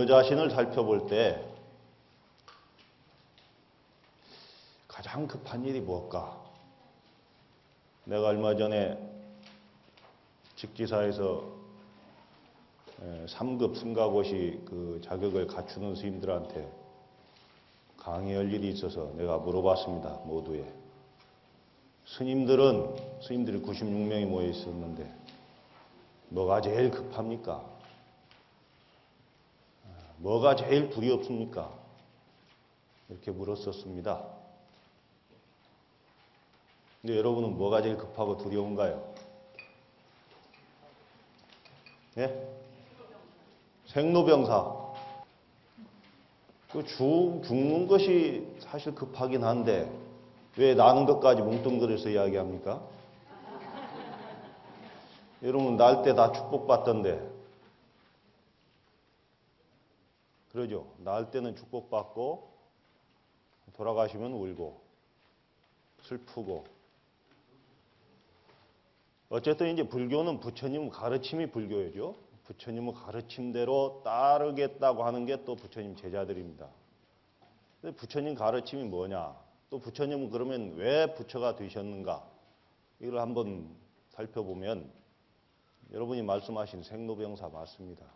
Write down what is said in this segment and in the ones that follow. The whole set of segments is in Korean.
저 자신을 살펴볼 때 가장 급한 일이 무엇까? 내가 얼마 전에 직지사에서 3급 승가고시 그 자격을 갖추는 스님들한테 강의할 일이 있어서 내가 물어봤습니다. 모두에. 스님들이 96명이 모여 있었는데 뭐가 제일 급합니까? 뭐가 제일 두렵습니까? 이렇게 물었었습니다. 근데 여러분은 뭐가 제일 급하고 두려운가요? 예? 생로병사. 죽는 것이 사실 급하긴 한데 왜 나는 것까지 뭉뚱그려서 이야기합니까? 여러분 날 때 다 축복받던데 그러죠? 날 때는 축복받고 돌아가시면 울고 슬프고 어쨌든 이제 불교는 부처님 가르침이 불교예죠. 부처님의 가르침대로 따르겠다고 하는 게 또 부처님 제자들입니다. 근데 부처님 가르침이 뭐냐? 또 부처님은 그러면 왜 부처가 되셨는가? 이걸 한번 살펴보면 여러분이 말씀하신 생로병사 맞습니다.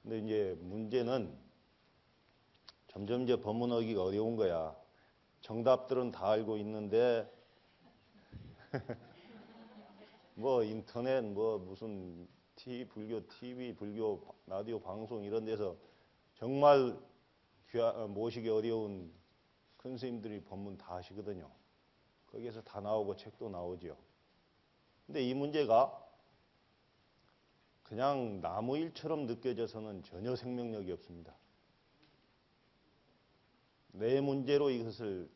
근데 이제 문제는 점점 이제 법문하기가 어려운 거야. 정답들은 다 알고 있는데 뭐 인터넷 뭐 무슨 불교 TV, 불교 라디오 방송 이런 데서 정말 모시기 어려운 큰 스님들이 법문 다 하시거든요. 거기에서 다 나오고 책도 나오죠. 근데 이 문제가 그냥 나무 일처럼 느껴져서는 전혀 생명력이 없습니다. 내 문제로 이것을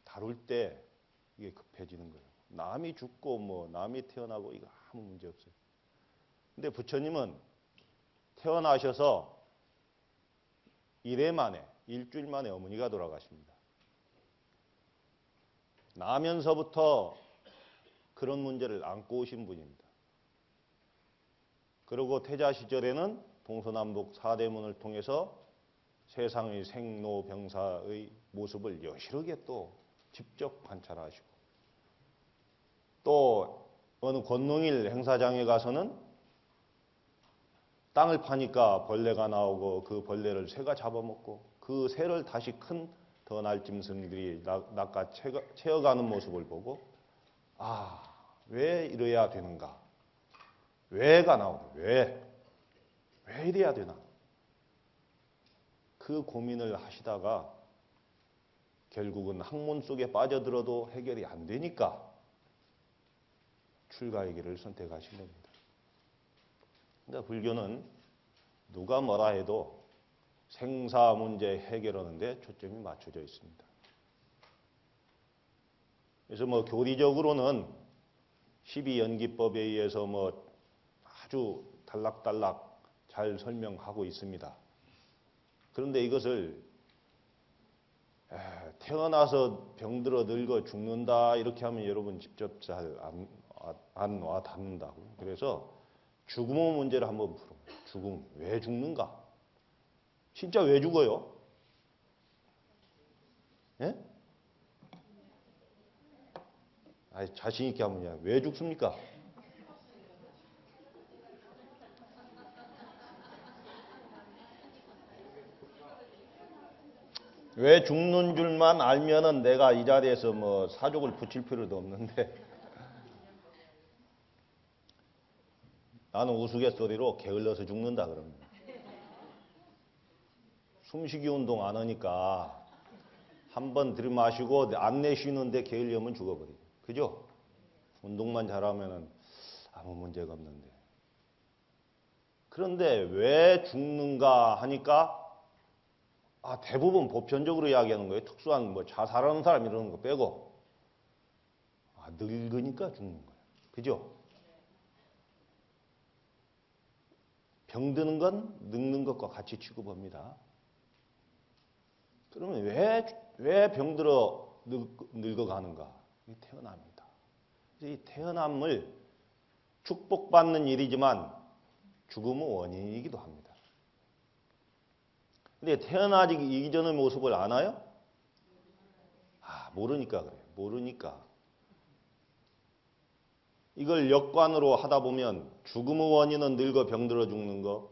다룰 때 이게 급해지는 거예요. 남이 죽고 뭐 남이 태어나고 이거 아무 문제 없어요. 근데 부처님은 태어나셔서 일주일 만에 어머니가 돌아가십니다. 나면서부터 그런 문제를 안고 오신 분입니다. 그리고 태자 시절에는 동서남북 4대문을 통해서 세상의 생로병사의 모습을 여실하게 또 직접 관찰하시고 또 어느 권능일 행사장에 가서는 땅을 파니까 벌레가 나오고 그 벌레를 새가 잡아먹고 그 새를 다시 큰 더 날짐승들이 낚아 채어가는 모습을 보고 왜 이래야 되는가? 왜가 나오고 왜 이래야 되나? 그 고민을 하시다가 결국은 학문 속에 빠져들어도 해결이 안 되니까 출가의 길을 선택하신 겁니다. 그러니까 불교는 누가 뭐라 해도 생사 문제 해결하는 데 초점이 맞춰져 있습니다. 그래서 뭐 교리적으로는 12연기법에 의해서 뭐 아주 단락단락 잘 설명하고 있습니다. 그런데 이것을 태어나서 병들어 늙어 죽는다 이렇게 하면 여러분 직접 잘 안 와 닿는다고요. 그래서 죽음의 문제를 한번 풀어봐요. 죽음, 왜 죽는가? 진짜 왜 죽어요? 예? 자신 있게 하면 왜 죽습니까? 왜 죽는 줄만 알면은 내가 이 자리에서 뭐 사족을 붙일 필요도 없는데 나는 우스갯소리로 게을러서 죽는다 그럽니다. 숨쉬기 운동 안 하니까 한번 들이마시고 안 내쉬는데 게을리하면 죽어버려요. 그죠? 운동만 잘하면은 아무 문제가 없는데. 그런데 왜 죽는가 하니까 대부분 보편적으로 이야기하는 거예요. 특수한 뭐 자살하는 사람 이러는 거 빼고 늙으니까 죽는 거예요. 그죠? 병드는 건 늙는 것과 같이 취급합니다. 그러면 왜 병들어 늙어가는가? 태어납니다. 이 태어남을 축복받는 일이지만 죽음의 원인이기도 합니다. 근데 태어나기 이전의 모습을 아나요? 모르니까 그래요. 모르니까. 이걸 역관으로 하다 보면 죽음의 원인은 늙어 병들어 죽는 거,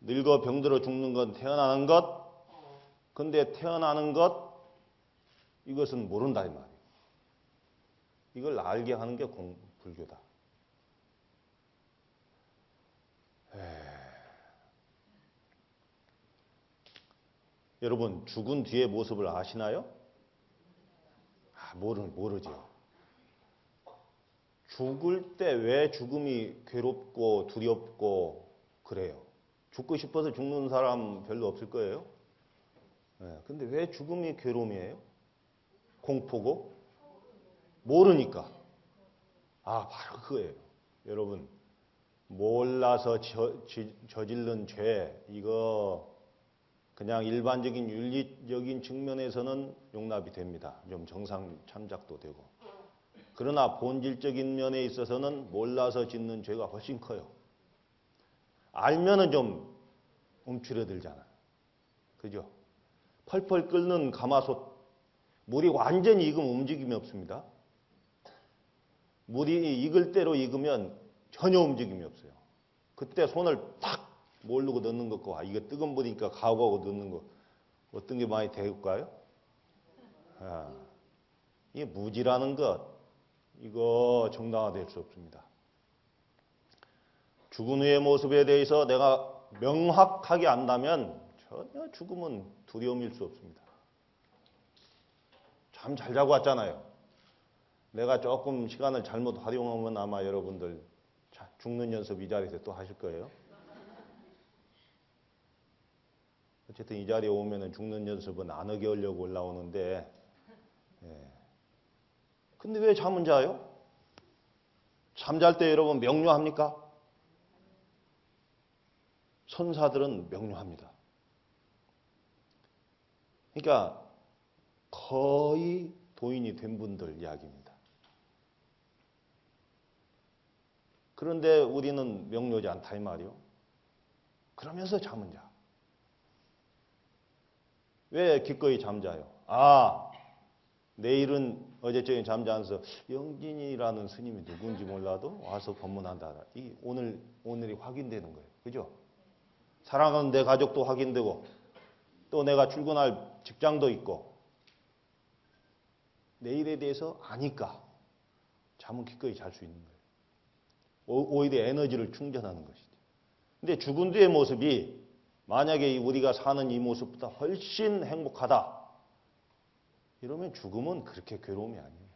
늙어 병들어 죽는 건 태어나는 것, 근데 태어나는 것, 이것은 모른다 이 말이에요. 이걸 알게 하는 게 불교다. 여러분 죽은 뒤의 모습을 아시나요? 모르죠. 죽을 때 왜 죽음이 괴롭고 두렵고 그래요? 죽고 싶어서 죽는 사람 별로 없을 거예요. 근데 왜 죽음이 괴로움이에요? 공포고? 모르니까. 바로 그거예요. 여러분 몰라서 저지른 죄, 이거 그냥 일반적인 윤리적인 측면에서는 용납이 됩니다. 좀 정상 참작도 되고. 그러나 본질적인 면에 있어서는 몰라서 짓는 죄가 훨씬 커요. 알면은 좀 움츠러들잖아요. 그죠? 펄펄 끓는 가마솥, 물이 완전히 익으면 움직임이 없습니다. 물이 익을 대로 익으면 전혀 움직임이 없어요. 그때 손을 탁 모르고 넣는 것과 이거 뜨거운 물이니까 각오하고 넣는 거 어떤 게 많이 대을까요? 이게 무지라는 것, 이거 정당화될 수 없습니다. 죽은 후의 모습에 대해서 내가 명확하게 안다면 전혀 죽음은 두려움일 수 없습니다. 잠 잘 자고 왔잖아요. 내가 조금 시간을 잘못 활용하면 아마 여러분들 죽는 연습 이 자리에서 또 하실 거예요. 어쨌든 이 자리에 오면은 죽는 연습은 안 하게 하려고 올라오는데, 근데 왜 잠은 자요? 잠잘 때 여러분 명료합니까? 선사들은 명료합니다. 그러니까 거의 도인이 된 분들 이야기입니다. 그런데 우리는 명료하지 않다 이 말이요. 그러면서 잠은 자. 왜 기꺼이 잠자요? 내일은 어제저녁에 잠자면서 영진이라는 스님이 누군지 몰라도 와서 법문한다. 오늘이 확인되는 거예요. 그죠? 사랑하는 내 가족도 확인되고 또 내가 출근할 직장도 있고 내일에 대해서 아니까 잠은 기꺼이 잘 수 있는 거예요. 오히려 에너지를 충전하는 것이죠. 근데 죽은 뒤의 모습이 만약에 우리가 사는 이 모습보다 훨씬 행복하다. 이러면 죽음은 그렇게 괴로움이 아니에요.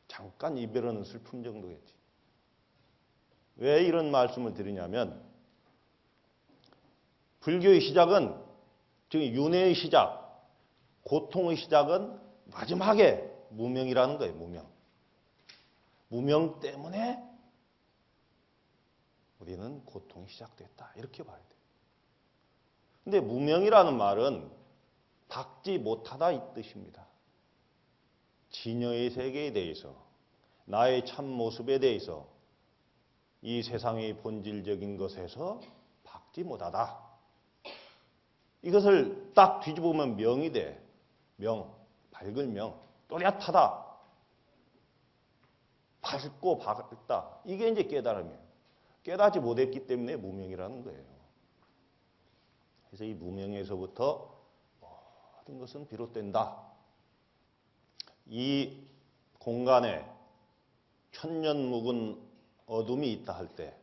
잠깐 이별하는 슬픔 정도겠지. 왜 이런 말씀을 드리냐면 불교의 시작은, 즉 윤회의 시작, 고통의 시작은 마지막에 무명이라는 거예요. 무명. 무명 때문에 우리는 고통이 시작됐다. 이렇게 봐야 돼요. 근데 무명이라는 말은 닦지 못하다 이 뜻입니다. 진여의 세계에 대해서, 나의 참 모습에 대해서 이 세상의 본질적인 것에서 닦지 못하다. 이것을 딱 뒤집으면 명이 돼. 명, 밝은 명, 또렷하다. 밝고 밝다. 이게 이제 깨달음이에요. 깨닫지 못했기 때문에 무명이라는 거예요. 그래서 이 무명에서부터 모든 것은 비롯된다. 이 공간에 천년 묵은 어둠이 있다 할 때,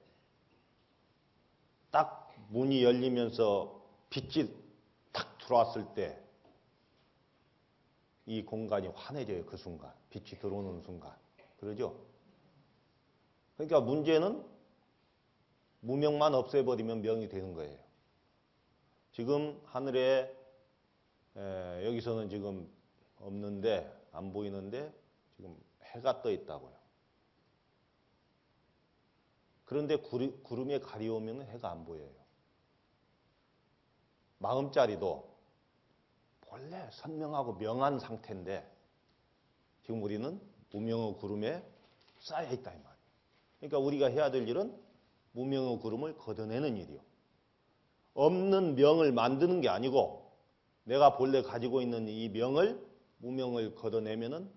딱 문이 열리면서 빛이 탁 들어왔을 때, 이 공간이 환해져요. 그 순간. 빛이 들어오는 순간. 그러죠? 그러니까 문제는 무명만 없애버리면 명이 되는 거예요. 지금 하늘에 여기서는 지금 없는데, 안 보이는데 지금 해가 떠 있다고요. 그런데 구름에 가려우면 해가 안 보여요. 마음자리도 본래 선명하고 명한 상태인데 지금 우리는 무명의 구름에 쌓여 있다 이 말이에요. 그러니까 우리가 해야 될 일은 무명의 구름을 걷어내는 일이요. 없는 명을 만드는 게 아니고 내가 본래 가지고 있는 이 명을 무명을 걷어내면은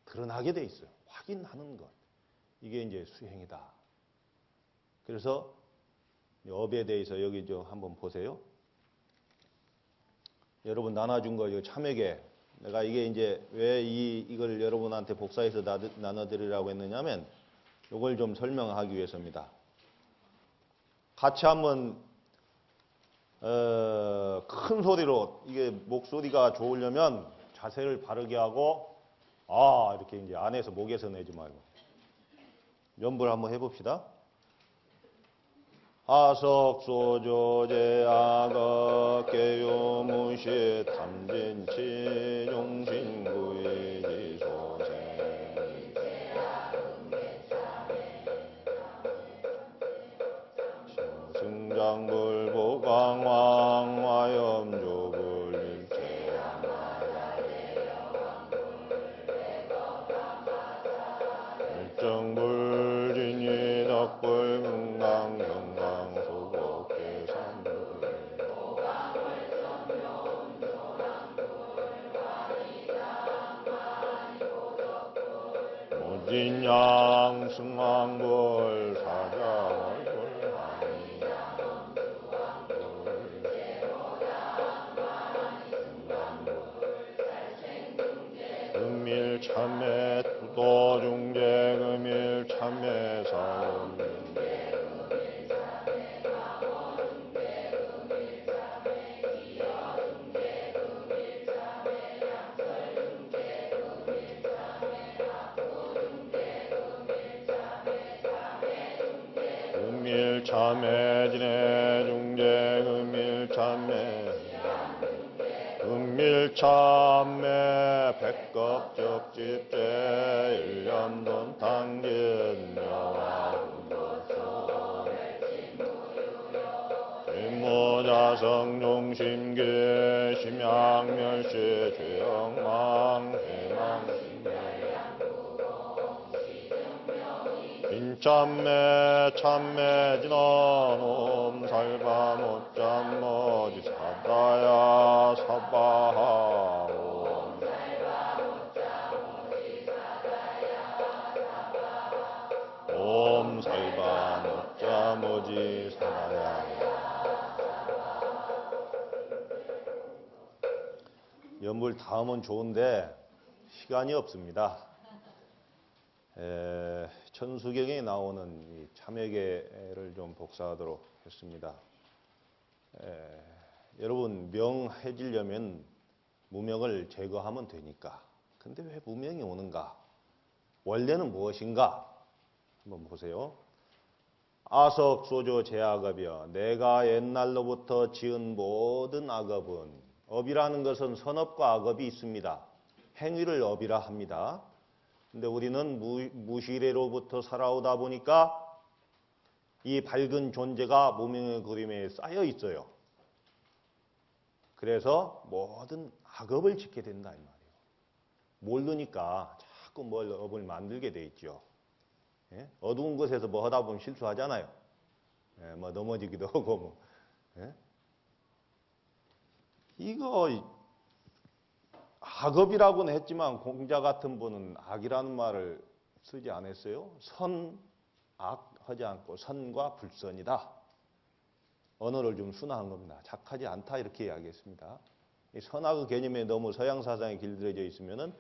드러나게 돼 있어요. 확인하는 것. 이게 이제 수행이다. 그래서 업에 대해서 여기 좀 한번 보세요. 여러분 나눠준 거 참회계. 내가 이게 이제 왜 이걸 여러분한테 복사해서 나눠드리라고 했느냐면 이걸 좀 설명하기 위해서입니다. 같이 한번 큰 소리로 이게 목소리가 좋으려면 자세를 바르게 하고 이렇게 이제 안에서 목에서 내지 말고 연불 한번 해봅시다. 하석소조제아가 개요무시 탐진치 용신구이지소생 승장불보강왕화염조불일체일정불진이 덕불금강경강소곡계산불 무진양 승왕불 사자월불 금일참회 도중제 금일참회 사원중제 금일참회 진해중제 금일참회 금일참회 백겁적집제 일념돈 당진묘화군도소 진모자성용심계 심양멸시 죄영망 해망심멸 인참매 참매 진원 옴살바 못잠머지 사다야 사바하 옴살바 못잠머지 사다야. 연불 다음은 좋은데 시간이 없습니다. 천수경에 나오는 이 참회계를 좀 복사하도록 했습니다. 여러분 명해지려면 무명을 제거하면 되니까. 근데 왜 무명이 오는가? 원래는 무엇인가? 한번 보세요. 아석소조 제악업이여 내가 옛날로부터 지은 모든 악업은 업이라는 것은 선업과 악업이 있습니다. 행위를 업이라 합니다. 근데 우리는 무시래로부터 살아오다 보니까 이 밝은 존재가 무명의 그림에 쌓여 있어요. 그래서 모든 악업을 짓게 된다 이 말이에요. 모르니까 자꾸 뭘 업을 만들게 돼 있죠. 예? 어두운 곳에서 뭐 하다 보면 실수하잖아요. 예, 뭐 넘어지기도 하고 뭐. 예? 이거 악업이라고는 했지만 공자 같은 분은 악이라는 말을 쓰지 않았어요. 선, 악 하지 않고 선과 불선이다. 언어를 좀 순화한 겁니다. 착하지 않다 이렇게 이야기했습니다. 이 선악의 개념에 너무 서양 사상에 길들여져 있으면은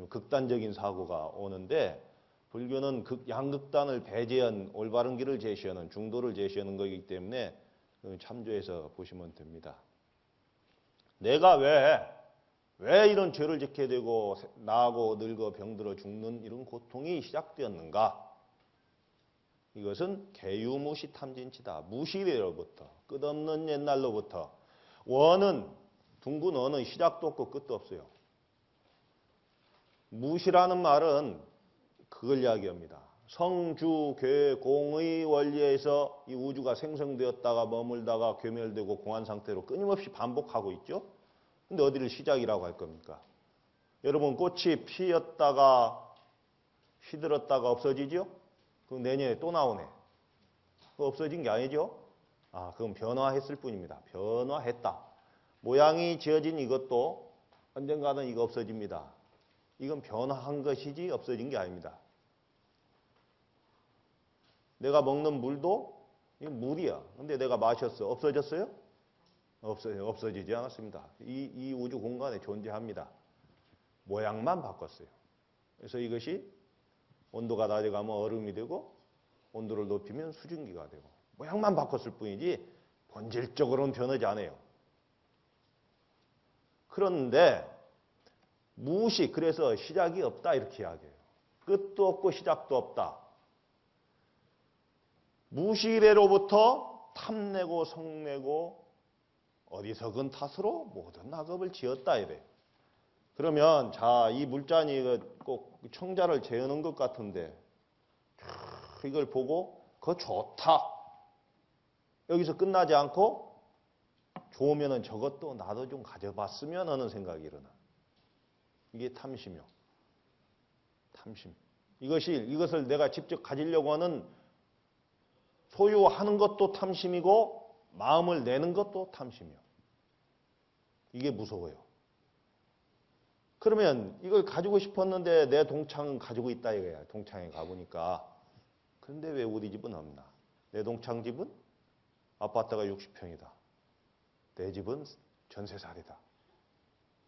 극단적인 사고가 오는데 불교는 양극단을 배제한 올바른 길을 제시하는 중도를 제시하는 것이기 때문에 참조해서 보시면 됩니다. 내가 왜 이런 죄를 짓게 되고 나고 늙어 병들어 죽는 이런 고통이 시작되었는가? 이것은 개유무시 탐진치다. 무시래로부터 끝없는 옛날로부터 원은 둥근 원은 시작도 없고 끝도 없어요. 무시라는 말은 그걸 이야기합니다. 성주, 괴, 공의 원리에서 이 우주가 생성되었다가 머물다가 괴멸되고 공한 상태로 끊임없이 반복하고 있죠. 근데 어디를 시작이라고 할 겁니까? 여러분 꽃이 피었다가 시들었다가 없어지죠? 그럼 내년에 또 나오네. 그거 없어진 게 아니죠? 그건 변화했을 뿐입니다. 변화했다. 모양이 지어진 이것도 언젠가는 이거 없어집니다. 이건 변화한 것이지 없어진 게 아닙니다. 내가 먹는 물도 이건 물이야. 근데 내가 마셨어. 없어졌어요? 없어지지 않았습니다. 이 우주 공간에 존재합니다. 모양만 바꿨어요. 그래서 이것이 온도가 낮아가면 얼음이 되고 온도를 높이면 수증기가 되고 모양만 바꿨을 뿐이지 본질적으로는 변하지 않아요. 그런데 무식, 그래서 시작이 없다 이렇게 이야기해요. 끝도 없고 시작도 없다. 무식이래로부터 탐내고 성내고 어리석은 탓으로 모든 악업을 지었다 이래. 그러면 자, 이 물잔이 꼭 청자를 재우는 것 같은데 이걸 보고 그거 좋다. 여기서 끝나지 않고 좋으면은 저것도 나도 좀 가져봤으면 하는 생각이 일어나. 이게 탐심이요. 탐심. 이것을 내가 직접 가지려고 하는 소유하는 것도 탐심이고 마음을 내는 것도 탐심이요. 이게 무서워요. 그러면 이걸 가지고 싶었는데 내 동창은 가지고 있다 이거야. 동창에 가보니까. 그런데 왜 우리 집은 없나? 내 동창 집은 아파트가 60평이다. 내 집은 전세살이다.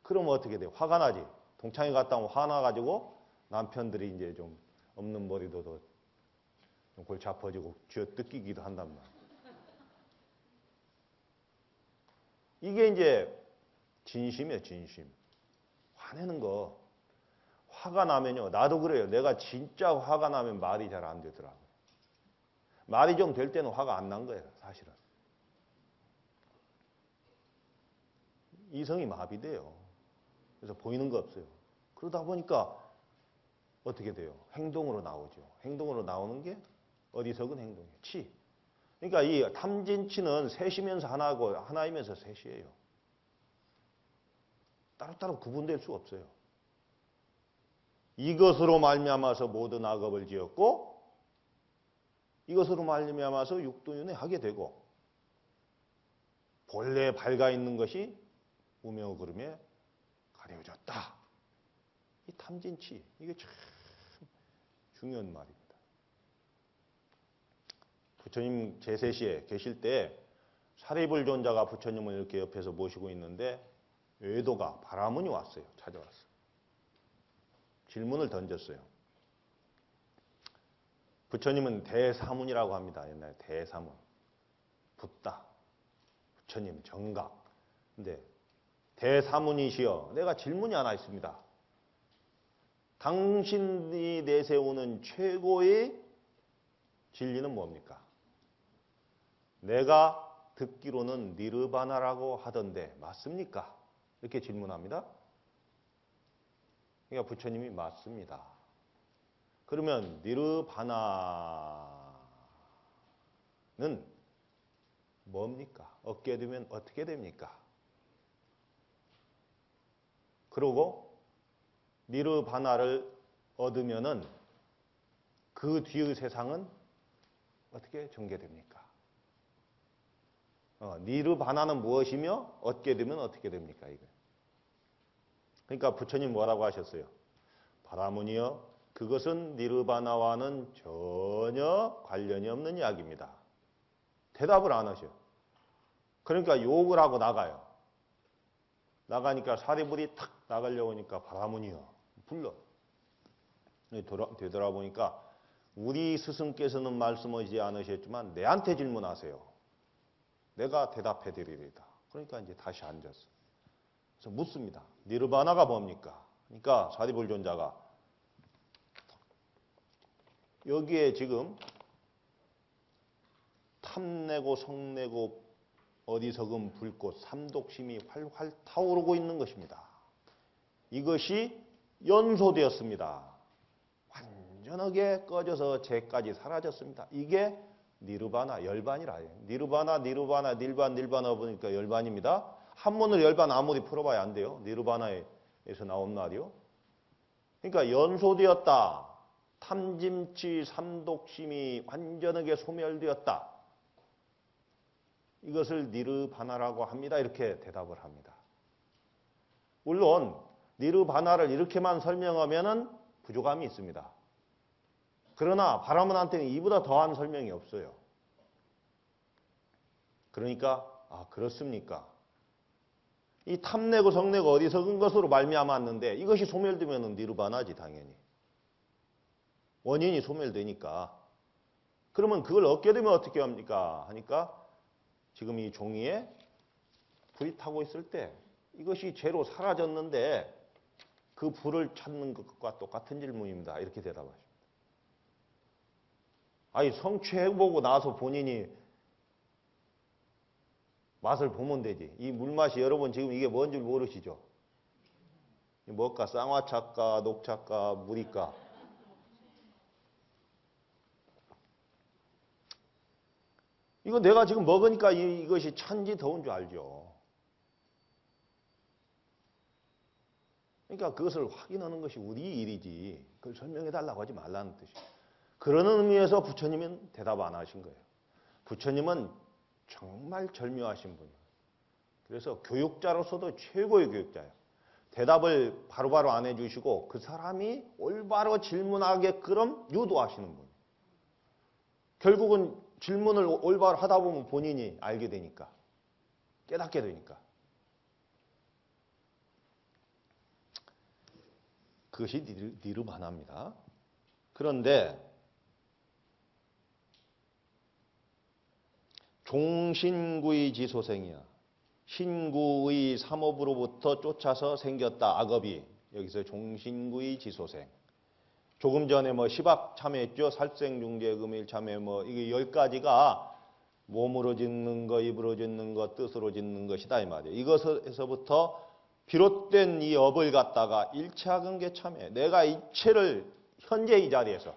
그러면 어떻게 돼? 화가 나지. 동창회 갔다 오면 화나가지고 남편들이 이제 좀 없는 머리도 좀 골치 아파지고 쥐어 뜯기기도 한단 말이야. 이게 이제 진심이에요, 진심. 화내는 거. 화가 나면요. 나도 그래요. 내가 진짜 화가 나면 말이 잘 안 되더라고요. 말이 좀 될 때는 화가 안 난 거예요, 사실은. 이성이 마비돼요. 그래서 보이는 거 없어요. 그러다 보니까 어떻게 돼요? 행동으로 나오죠. 행동으로 나오는 게 어리석은 행동이에요. 치. 그러니까 이 탐진치는 셋이면서 하나고 하나이면서 셋이에요. 따로따로 구분될 수 없어요. 이것으로 말미암아서 모든 악업을 지었고 이것으로 말미암아서 육도윤회 하게 되고 본래 밝아 있는 것이 우명의 구름에 가려졌다. 이 탐진치, 이게 참 중요한 말입니다. 부처님 제세시에 계실 때 사리불존자가 부처님을 이렇게 옆에서 모시고 있는데 외도가 바라문이 왔어요. 찾아왔어요. 질문을 던졌어요. 부처님은 대사문이라고 합니다. 옛날에 대사문. 붓다. 부처님 정각. 근데 대사문이시여, 내가 질문이 하나 있습니다. 당신이 내세우는 최고의 진리는 뭡니까? 내가 듣기로는 니르바나라고 하던데 맞습니까? 이렇게 질문합니다. 그러니까 부처님이 맞습니다. 그러면 니르바나는 뭡니까? 얻게 되면 어떻게 됩니까? 그러고 니르바나를 얻으면은 그 뒤의 세상은 어떻게 전개됩니까? 니르바나는 무엇이며 얻게 되면 어떻게 됩니까? 이거. 그러니까 부처님 뭐라고 하셨어요? 바라문이여, 그것은 니르바나와는 전혀 관련이 없는 이야기입니다. 대답을 안 하셔. 그러니까 욕을 하고 나가요. 나가니까 사리불이 탁 나가려고 하니까 바라문이여 불러. 되돌아보니까 우리 스승께서는 말씀하지 않으셨지만 내한테 질문하세요. 내가 대답해 드리리다. 그러니까 이제 다시 앉았어. 그래서 묻습니다. 니르바나가 뭡니까? 그러니까 사리불존자가 여기에 지금 탐내고 성내고 어리석은 불꽃 삼독심이 활활 타오르고 있는 것입니다. 이것이 연소되었습니다. 완전하게 꺼져서 죄까지 사라졌습니다. 이게 니르바나, 열반이라 해요. 니르바나, 닐바나 보니까 열반입니다. 한문을 열반 아무리 풀어봐야 안 돼요. 니르바나에서 나온 말이요. 그러니까 연소되었다. 탐짐치 삼독심이 완전하게 소멸되었다. 이것을 니르바나라고 합니다. 이렇게 대답을 합니다. 물론 니르바나를 이렇게만 설명하면은 부족함이 있습니다. 그러나 바라문한테는 이보다 더한 설명이 없어요. 그러니까 그렇습니까? 이 탐내고 성내고 어디서 근 것으로 말미암았는데 이것이 소멸되면 니르바나지 당연히. 원인이 소멸되니까. 그러면 그걸 얻게 되면 어떻게 합니까? 하니까 지금 이 종이에 불이 타고 있을 때 이것이 죄로 사라졌는데 그 불을 찾는 것과 똑같은 질문입니다. 이렇게 대답하십니다. 아니 성취해보고 나서 본인이 맛을 보면 되지. 이 물맛이 여러분 지금 이게 뭔 줄 모르시죠? 뭘까? 쌍화차일까? 녹차일까? 물일까? 이거 내가 지금 먹으니까 이것이 찬지 더운 줄 알죠. 그러니까 그것을 확인하는 것이 우리 일이지 그걸 설명해 달라고 하지 말라는 뜻이에요. 그런 의미에서 부처님은 대답 안 하신 거예요. 부처님은 정말 절묘하신 분이에요. 그래서 교육자로서도 최고의 교육자예요. 대답을 바로바로 안 해주시고 그 사람이 올바로 질문하게끔 유도하시는 분이에요. 결국은 질문을 올바로 하다 보면 본인이 알게 되니까 깨닫게 되니까 그것이 니르바나입니다. 그런데 종신구의 지소생이야. 신구의 삼업으로부터 쫓아서 생겼다. 악업이. 여기서 종신구의 지소생. 조금 전에 시박 참여했죠. 살생중재 금일 참여 이게 10가지가 몸으로 짓는 것, 입으로 짓는 것, 뜻으로 짓는 것이다 이 말이에요. 이것에서부터 비롯된 이 업을 갖다가 일체학은계 참여. 내가 이체를 현재 이 자리에서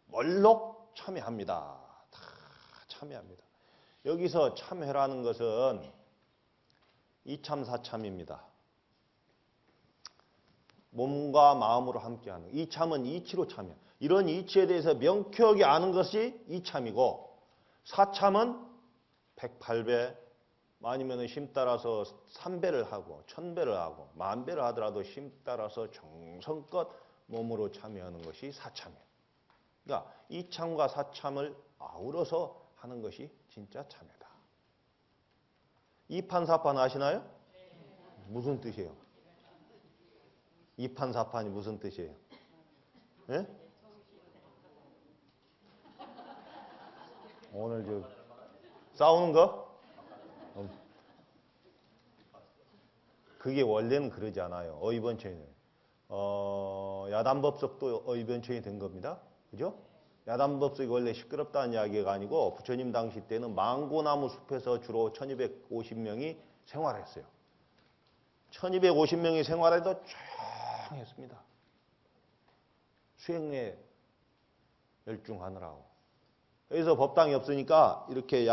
몰록 참여합니다. 다 참여합니다. 여기서 참회라는 것은 이참사참입니다. 몸과 마음으로 함께하는 이참은 이치로 참여. 이런 이치에 대해서 명쾌하게 아는 것이 이참이고 사참은 108배 아니면 심 따라서 3배를 하고 1000배를 하고 10,000배를 하더라도 심 따라서 정성껏 몸으로 참여하는 것이 사참이에요. 그러니까 이참과 사참을 아우러서 하는 것이 진짜 참회다. 이판사판 아시나요? 무슨 뜻이에요? 이판사판이 무슨 뜻이에요? 예? 오늘 싸우는 거? 그게 원래는 그러지 않아요. 어휘번처에는. 야단법석도 어휘번처에 된 겁니다. 그죠? 야단법석이 원래 시끄럽다는 이야기가 아니고 부처님 당시 때는 망고나무 숲에서 주로 1250명이 생활했어요. 1250명이 생활해도 조용했습니다. 수행에 열중하느라고. 여기서 법당이 없으니까 이렇게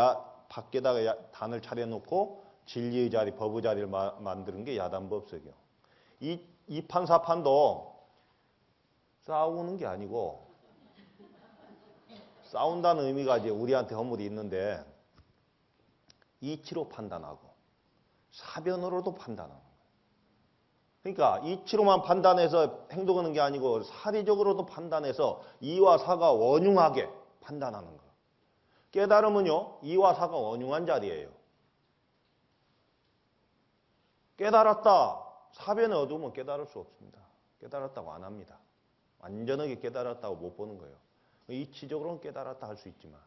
밖에다가 단을 차려놓고 진리의 자리, 법의 자리를 만드는 게 야단법석이요. 이 판사판도 싸우는 게 아니고 싸운다는 의미가 이제 우리한테 허물이 있는데 이치로 판단하고 사변으로도 판단하는 거예요. 그러니까 이치로만 판단해서 행동하는 게 아니고 사리적으로도 판단해서 이와 사가 원흉하게 판단하는 거예요. 깨달음은요, 이와 사가 원흉한 자리예요. 깨달았다. 사변의 어두움은 깨달을 수 없습니다. 깨달았다고 안 합니다. 완전하게 깨달았다고 못 보는 거예요. 이치적으로는 깨달았다 할 수 있지만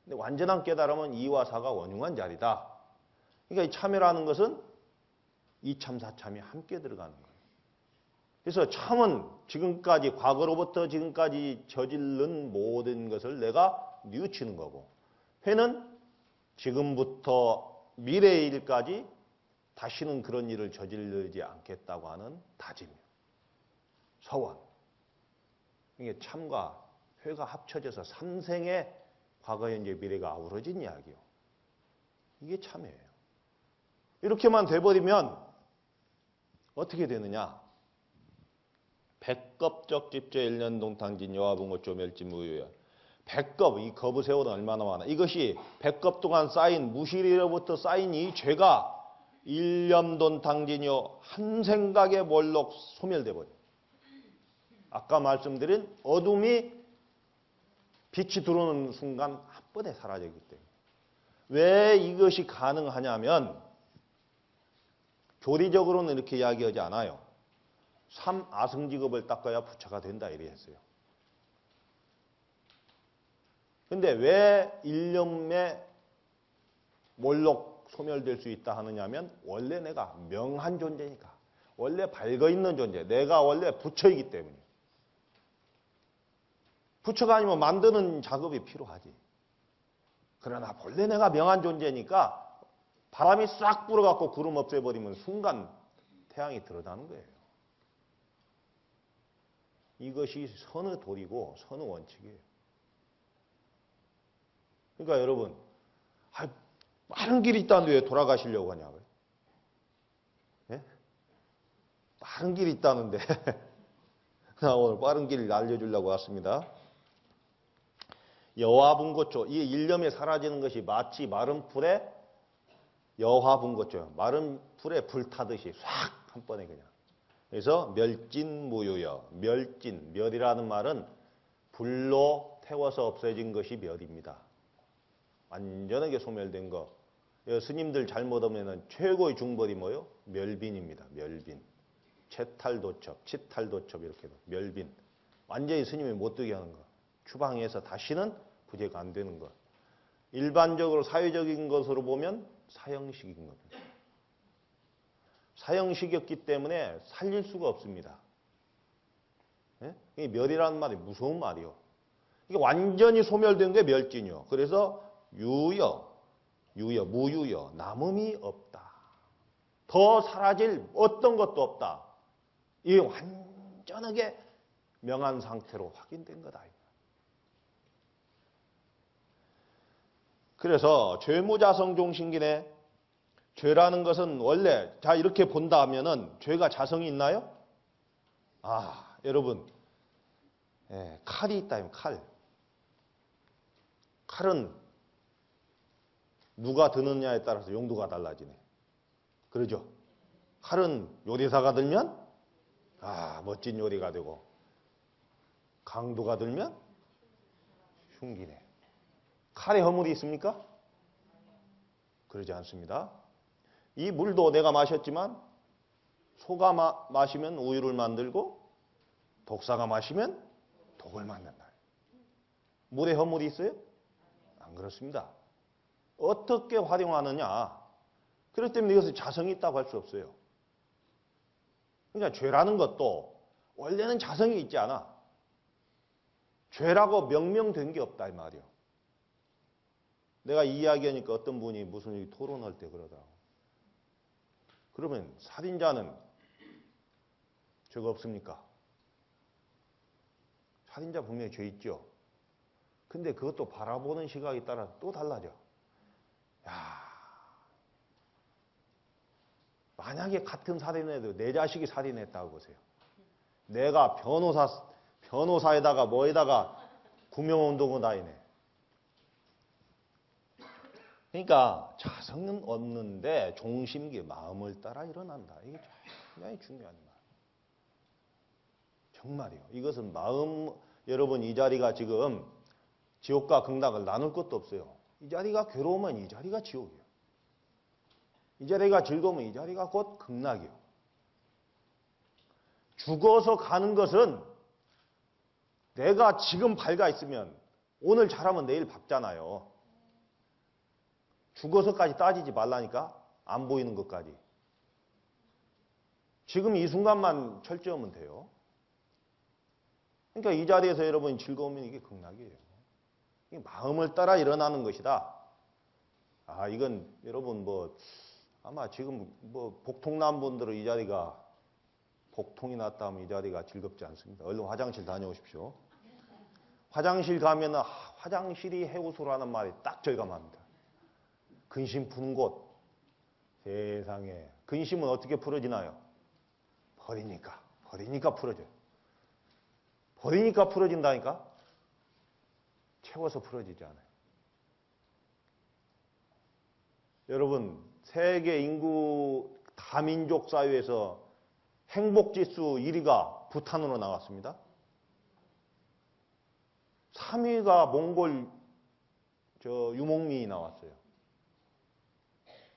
근데 완전한 깨달음은 이와 사가 원흉한 자리다. 그러니까 이 참회라는 것은 이참 사참이 함께 들어가는 거예요. 그래서 참은 지금까지 과거로부터 지금까지 저지른 모든 것을 내가 뉘우치는 거고 회는 지금부터 미래의 일까지 다시는 그런 일을 저지르지 않겠다고 하는 다짐이에요. 서원. 이게 참과 회가 합쳐져서 삼생의 과거, 현재, 미래가 아우러진 이야기요. 이게 참회예요. 이렇게만 돼버리면 어떻게 되느냐? 백겁적 집제 일년동탕진 여화붕어조 멸지무효야. 백겁, 이 거부세월은 얼마나 많아. 이것이 백겁 동안 쌓인 무시리로부터 쌓인 이 죄가 일념돈 당진이요 한 생각에 몰록 소멸돼 버려. 아까 말씀드린 어둠이 빛이 들어오는 순간 한 번에 사라지기 때문에. 왜 이것이 가능하냐면 교리적으로는 이렇게 이야기하지 않아요. 삼아승직업을 닦아야 부처가 된다 이렇게 했어요. 근데 왜 일념에 몰록 소멸될 수 있다 하느냐면 원래 내가 명한 존재니까. 원래 밝아있는 존재. 내가 원래 부처이기 때문에. 부처가 아니면 만드는 작업이 필요하지. 그러나 본래 내가 명한 존재니까 바람이 싹 불어갖고 구름 없애버리면 순간 태양이 드러나는 거예요. 이것이 선의 도리고 선의 원칙이에요. 그러니까 여러분, 빠른 길이 있다는데 왜 돌아가시려고 하냐고요? 예? 빠른 길이 있다는데 나 오늘 빠른 길을 알려주려고 왔습니다. 여화분고초, 이 일념이 사라지는 것이 마치 마른 풀에 여화분고초, 마른 풀에 불 타듯이 싹 한 번에 그냥. 그래서 멸진무유여, 멸진, 멸이라는 말은 불로 태워서 없어진 것이 멸입니다. 완전하게 소멸된 거. 스님들 잘못 하면은 최고의 중벌이 뭐요? 멸빈입니다. 멸빈. 채탈도첩, 치탈도첩 이렇게 멸빈. 완전히 스님이 못 되게 하는 거. 추방해서 다시는 부재가 안 되는 것. 일반적으로 사회적인 것으로 보면 사형식인 겁니다. 사형식이었기 때문에 살릴 수가 없습니다. 예? 이 멸이라는 말이 무서운 말이요. 이게 완전히 소멸된 게 멸진이요. 그래서 유여, 무유여, 남음이 없다. 더 사라질 어떤 것도 없다. 이게 완전하게 명한 상태로 확인된 거다. 그래서 죄무자성종신기네. 죄라는 것은 원래 자 이렇게 본다 하면은 죄가 자성이 있나요? 여러분 칼이 있다면 칼. 칼은 누가 드느냐에 따라서 용도가 달라지네. 그러죠? 칼은 요리사가 들면 멋진 요리가 되고 강도가 들면 흉기네. 칼에 허물이 있습니까? 그러지 않습니다. 이 물도 내가 마셨지만 소가 마시면 우유를 만들고 독사가 마시면 독을 만든다. 물에 허물이 있어요? 안 그렇습니다. 어떻게 활용하느냐. 그렇기 때문에 이것을 자성이 있다고 할 수 없어요. 그러니까 죄라는 것도 원래는 자성이 있지 않아. 죄라고 명명된 게 없다 이 말이요. 내가 이 이야기하니까 어떤 분이 무슨 토론할 때 그러더라고. 그러면 살인자는 죄가 없습니까? 살인자 분명히 죄 있죠. 근데 그것도 바라보는 시각에 따라 또 달라져. 만약에 같은 살인해도 내 자식이 살인했다고 보세요. 내가 변호사에다가 뭐에다가 구명운동을 다니네. 그러니까 자성은 없는데 종심기 마음을 따라 일어난다. 이게 굉장히 중요한 말. 정말이요. 이것은 마음, 여러분 이 자리가 지금 지옥과 극락을 나눌 것도 없어요. 이 자리가 괴로우면 이 자리가 지옥이에요. 이 자리가 즐거우면 이 자리가 곧 극락이에요. 죽어서 가는 것은 내가 지금 밝아 있으면 오늘 잘하면 내일 밝잖아요. 죽어서까지 따지지 말라니까. 안 보이는 것까지. 지금 이 순간만 철저하면 돼요. 그러니까 이 자리에서 여러분이 즐거우면 이게 극락이에요. 이게 마음을 따라 일어나는 것이다. 이건 여러분 아마 지금 복통난 분들은 이 자리가 복통이 났다 하면 이 자리가 즐겁지 않습니다. 얼른 화장실 다녀오십시오. 화장실 가면은 화장실이 해우소라는 말이 딱 절감합니다. 근심 푸는 곳. 세상에. 근심은 어떻게 풀어지나요? 버리니까 풀어져요. 버리니까 풀어진다니까? 채워서 풀어지지 않아요. 여러분, 세계 인구 다민족 사회에서 행복지수 1위가 부탄으로 나왔습니다. 3위가 몽골 유목민이 나왔어요.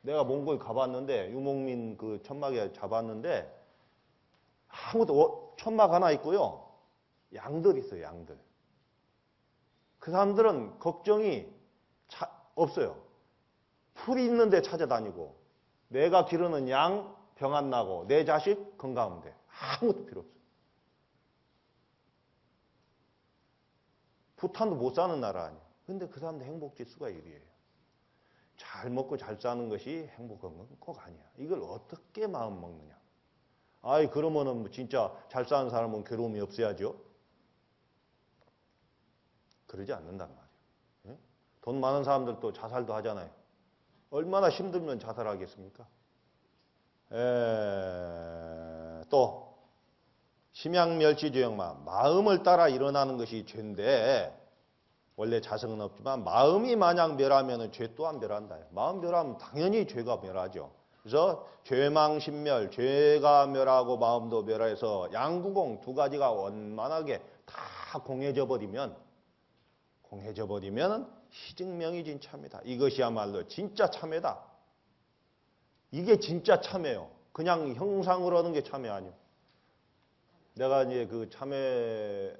내가 몽골 가봤는데 유목민 그 천막에 잡았는데 아무도 천막 하나 있고요. 양들 있어요. 양들. 그 사람들은 걱정이 없어요. 풀이 있는데 찾아다니고 내가 기르는 양 병 안 나고 내 자식 건강하면 돼. 아무것도 필요 없어요. 부탄도 못 사는 나라 아니에요. 근데 그 사람들 행복지수가 1위예요. 잘 먹고 잘 사는 것이 행복한 건 꼭 아니야. 이걸 어떻게 마음 먹느냐. 아이 그러면은 진짜 잘 사는 사람은 괴로움이 없어야죠. 그러지 않는단 말이에요. 예? 돈 많은 사람들도 자살도 하잖아요. 얼마나 힘들면 자살하겠습니까? 또 심양멸치주영마 마음을 따라 일어나는 것이 죄인데 원래 자성은 없지만 마음이 만약 멸하면 죄 또한 멸한다. 마음 멸하면 당연히 죄가 멸하죠. 그래서 죄망신멸, 죄가 멸하고 마음도 멸해서 양구공 두 가지가 원만하게 다 공해져 버리면 희증명의진 참이다. 이것이야말로 진짜 참회다. 이게 진짜 참회요. 그냥 형상으로 하는 게 참회 아니에요. 내가 이제 그 참회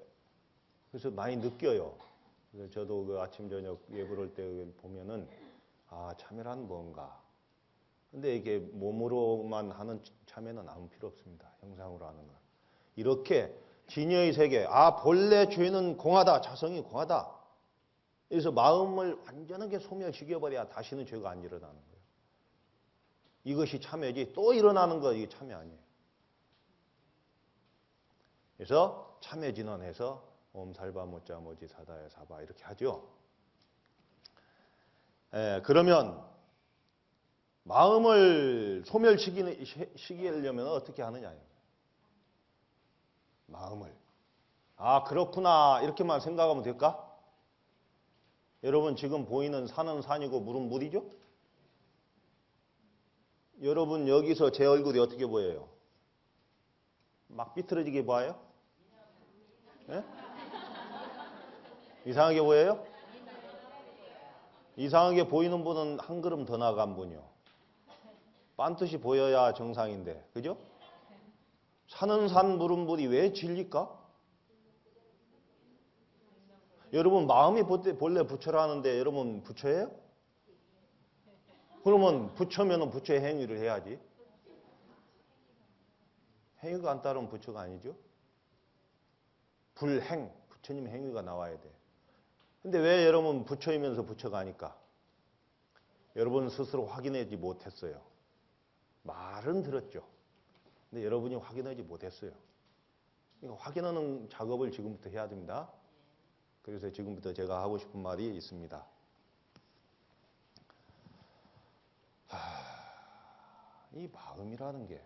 그래서 많이 느껴요. 그래서 저도 그 아침 저녁 예불할 때 보면은 아 참회란 뭔가. 근데 이게 몸으로만 하는 참회는 아무 필요 없습니다. 형상으로 하는 거. 이렇게 진여의 세계, 아 본래 죄는 공하다, 자성이 공하다. 그래서 마음을 완전하게 소멸시켜버려야 다시는 죄가 안 일어나는 거예요. 이것이 참회지 또 일어나는 거 이게 참회 아니에요. 그래서 참회 진언해서 옴살바 모짜 모지 사다야 사바 이렇게 하죠. 그러면 마음을 소멸시키려면 어떻게 하느냐예요. 마음을. 아 그렇구나 이렇게만 생각하면 될까? 여러분 지금 보이는 산은 산이고 물은 물이죠? 여러분 여기서 제 얼굴이 어떻게 보여요? 막 삐뚤어지게 보여요? 네? 이상하게 보여요? 이상하게 보이는 분은 한 걸음 더 나간 분이요. 반드시 보여야 정상인데, 그죠? 산은 산, 물은 물이 왜 진리일까? 여러분 마음이 본래 부처라 하는데 여러분 부처예요? 그러면 부처면은 부처의 행위를 해야지. 행위가 안 따르면 부처가 아니죠? 불행, 부처님 행위가 나와야 돼. 근데 왜 여러분 부처이면서 부처가 아닐까? 여러분 스스로 확인하지 못했어요. 말은 들었죠. 근데 여러분이 확인하지 못했어요. 그러니까 확인하는 작업을 지금부터 해야 됩니다. 그래서 지금부터 제가 하고 싶은 말이 있습니다. 이 마음이라는 게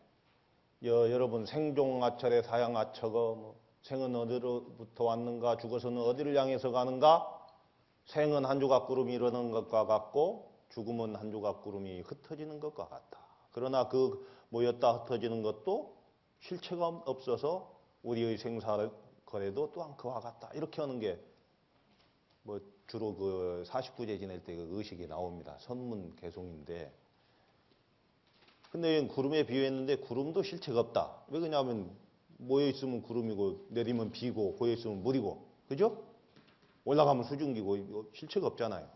여러분 생종아철에 사양아처거 생은 어디로부터 왔는가 죽어서는 어디를 향해서 가는가 생은 한 조각 구름이 일어나는 것과 같고 죽음은 한 조각 구름이 흩어지는 것과 같다. 그러나 그 모였다 흩어지는 것도 실체가 없어서 우리의 생사거래도 또한 그와 같다. 이렇게 하는 게 주로 그 49제 지낼 때 그 의식이 나옵니다. 선문 개송인데 근데 구름에 비유했는데 구름도 실체가 없다. 왜 그러냐면 모여있으면 구름이고 내리면 비고 고여있으면 물이고 그죠? 올라가면 수증기고 실체가 없잖아요.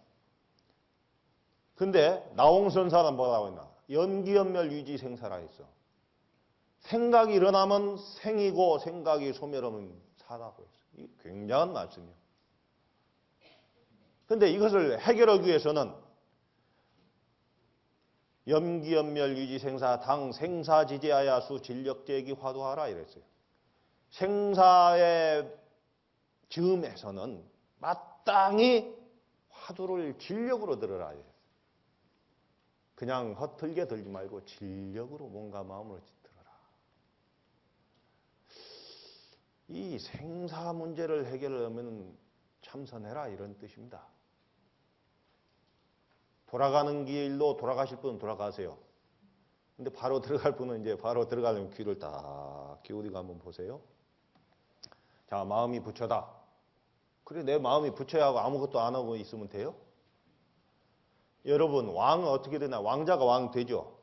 근데 나홍선사는 뭐라고 했나? 연기연멸 유지생사라 했어. 생각이 일어나면 생이고 생각이 소멸하면 사라고 했어. 이게 굉장한 말씀이에요. 근데 이것을 해결하기 위해서는 염기연멸 유지생사 당 생사지제하야 수 진력제기 화두하라 이랬어요. 생사의 즈음에서는 마땅히 화두를 진력으로 들어라. 그냥 헛들게 들지 말고 진력으로 몸과 마음으로 들어라. 이 생사 문제를 해결하면 참 참선해라 이런 뜻입니다. 돌아가는 길로 돌아가실 분은 돌아가세요. 근데 바로 들어갈 분은 이제 바로 들어가려면 귀를 딱 기울이고 한번 보세요. 자, 마음이 부처다. 그래, 내 마음이 부처야 하고 아무것도 안 하고 있으면 돼요? 여러분, 왕은 어떻게 되나? 왕자가 왕 되죠?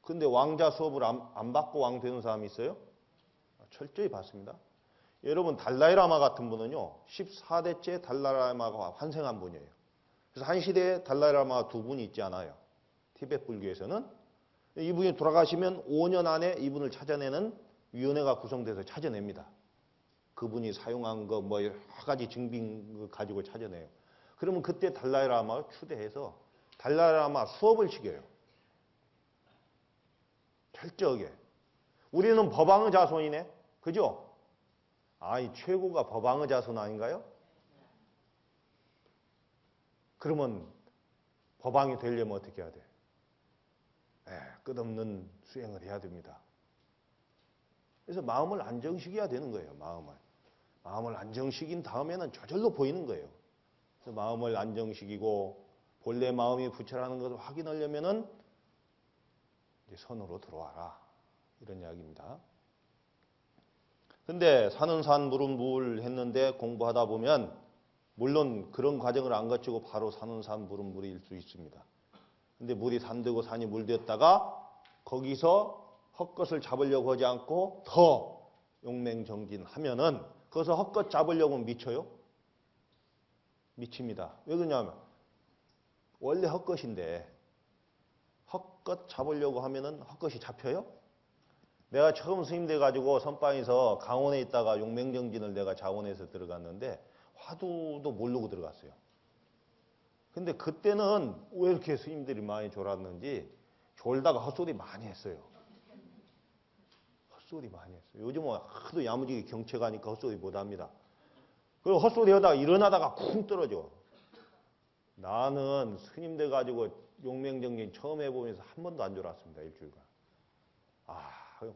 근데 왕자 수업을 안 받고 왕 되는 사람이 있어요? 철저히 받습니다. 여러분, 달라이라마 같은 분은요, 14대째 달라이라마가 환생한 분이에요. 그래서 한 시대에 달라이라마가 두 분이 있지 않아요. 티베트 불교에서는. 이분이 돌아가시면 5년 안에 이분을 찾아내는 위원회가 구성돼서 찾아냅니다. 그분이 사용한 거 뭐 여러 가지 증빙 가지고 찾아내요. 그러면 그때 달라이라마를 추대해서 달라이라마 수업을 시켜요. 철저하게. 우리는 법왕의 자손이네. 그죠? 아이, 최고가 법왕의 자손 아닌가요? 그러면 법왕이 되려면 어떻게 해야 돼? 끝없는 수행을 해야 됩니다. 그래서 마음을 안정시켜야 되는 거예요. 마음을 안정시킨 다음에는 저절로 보이는 거예요. 그래서 마음을 안정시키고 본래 마음이 부처라는 것을 확인하려면은 이제 선으로 들어와라. 이런 이야기입니다. 근데 산은 산, 물은 물 했는데 공부하다 보면 물론 그런 과정을 안 거치고 바로 산은 산, 물은 물일 수 있습니다. 근데 물이 산 되고 산이 물 됐다가 거기서 헛것을 잡으려고 하지 않고 더 용맹정진하면은 거기서 헛것 잡으려고 미쳐요? 미칩니다. 왜 그러냐면 원래 헛것인데 헛것 잡으려고 하면은 헛것이 잡혀요? 내가 처음 스님 돼가지고 선방에서 강원에 있다가 용맹정진을 내가 자원해서 들어갔는데 화두도 모르고 들어갔어요. 근데 그때는 왜 이렇게 스님들이 많이 졸았는지 졸다가 헛소리 많이 했어요. 헛소리 많이 했어요. 요즘은 하도 야무지게 경체 가니까 헛소리 못 합니다. 그리고 헛소리 하다가 일어나다가 쿵 떨어져. 나는 스님 돼가지고 용맹정진 처음 해보면서 한 번도 안 졸았습니다. 일주일간.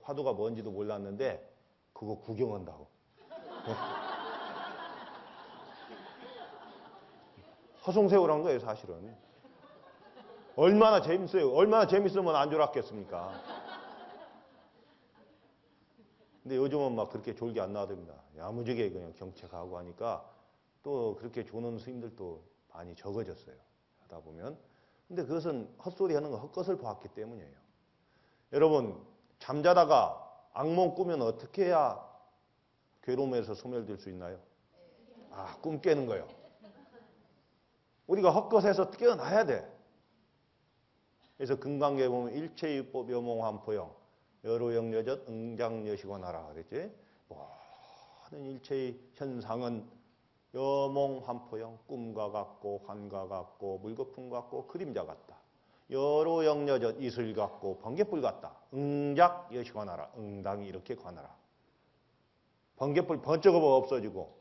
화두가 뭔지도 몰랐는데 그거 구경한다고. 허송세월한 거예요, 사실은. 얼마나 재밌어요. 얼마나 재밌으면 안 졸았겠습니까? 근데 요즘은 막 그렇게 졸기 안 나와됩니다. 야무지게 그냥 경책하고 하니까 또 그렇게 조는 스님들도 많이 적어졌어요. 하다 보면. 근데 그것은 헛소리 하는 거 헛것을 보았기 때문이에요. 여러분, 잠자다가 악몽 꾸면 어떻게 해야 괴로움에서 소멸될 수 있나요? 꿈 깨는 거예요. 우리가 헛것에서 깨어나야 돼. 그래서 금강경에 보면 일체유법 여몽환포영 여로영여젓 응장여시관하라 그랬지. 모든 일체의 현상은 여몽환포영 꿈과 같고 환과 같고 물거품 같고 그림자 같다. 여로영여젓 이슬 같고 번개불 같다. 응작여시관하라. 응당이 이렇게 관하라. 번개불 번쩍어버 없어지고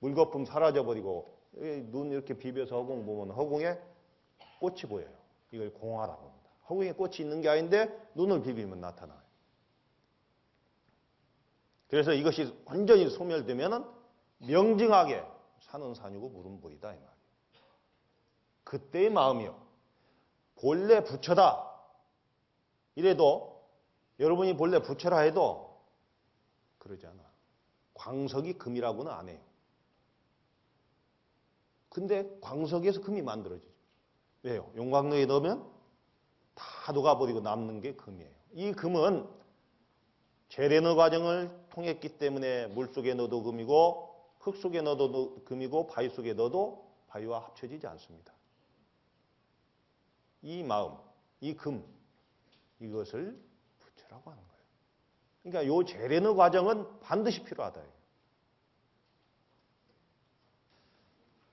물거품 사라져버리고 눈 이렇게 비벼서 허공 보면 허공에 꽃이 보여요. 이걸 공화라고 합니다. 허공에 꽃이 있는 게 아닌데 눈을 비비면 나타나요. 그래서 이것이 완전히 소멸되면은 명징하게 산은 산이고 물은 물이다 이 말이에요. 그때의 마음이요. 본래 부처다. 이래도 여러분이 본래 부처라 해도 그러지 않아. 광석이 금이라고는 안 해요. 근데 광석에서 금이 만들어지죠. 왜요? 용광로에 넣으면 다 녹아버리고 남는 게 금이에요. 이 금은 재래너 과정을 통했기 때문에 물속에 넣어도 금이고 흙 속에 넣어도 금이고 바위 속에 넣어도 바위와 합쳐지지 않습니다. 이 마음, 이 금, 이것을 부처라고 하는 거예요. 그러니까 이 재래너 과정은 반드시 필요하다.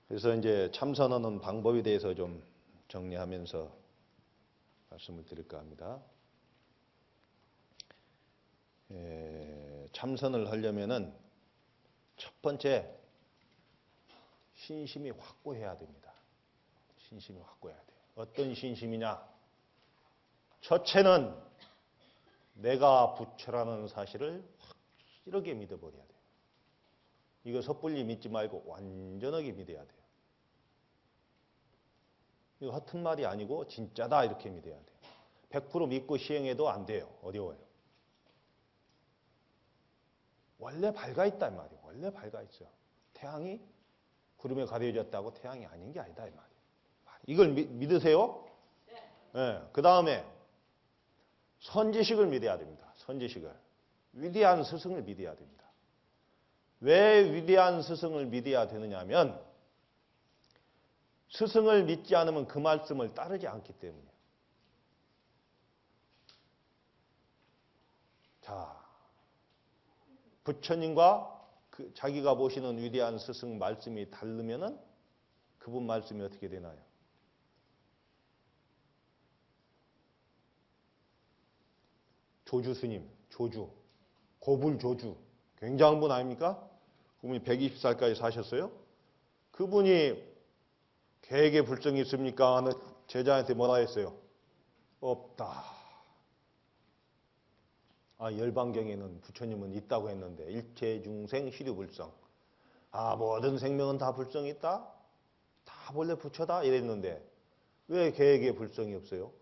그래서 이제 참선하는 방법에 대해서 좀 정리하면서 말씀을 드릴까 합니다. 참선을 하려면은 첫 번째 신심이 확고해야 됩니다. 신심이 확고해야 돼요. 어떤 신심이냐? 첫째는 내가 부처라는 사실을 확실하게 믿어버려야 돼요. 이거 섣불리 믿지 말고 완전하게 믿어야 돼요. 이거 허튼 말이 아니고 진짜다 이렇게 믿어야 돼요. 100% 믿고 시행해도 안 돼요. 어려워요. 원래 밝아 있다 이 말이에요. 원래 밝아 있어요. 태양이 구름에 가려졌다고 태양이 아닌 게 아니다 이 말이에요. 이걸 믿으세요? 네. 그 다음에 선지식을 믿어야 됩니다. 선지식을. 위대한 스승을 믿어야 됩니다. 왜 위대한 스승을 믿어야 되느냐 하면 스승을 믿지 않으면 그 말씀을 따르지 않기 때문이에요. 자, 부처님과 자기가 보시는 위대한 스승 말씀이 다르면은 그분 말씀이 어떻게 되나요? 조주 스님, 조주, 고불 조주, 굉장한 분 아닙니까? 그분이 120살까지 사셨어요. 그분이 계획에 불성이 있습니까? 하는 제자한테 뭐라 했어요? 없다. 아, 열반경에는 부처님은 있다고 했는데 일체중생 시류불성. 아, 모든 생명은 다 불성이 있다? 다 본래 부처다? 이랬는데 왜 계획에 불성이 없어요?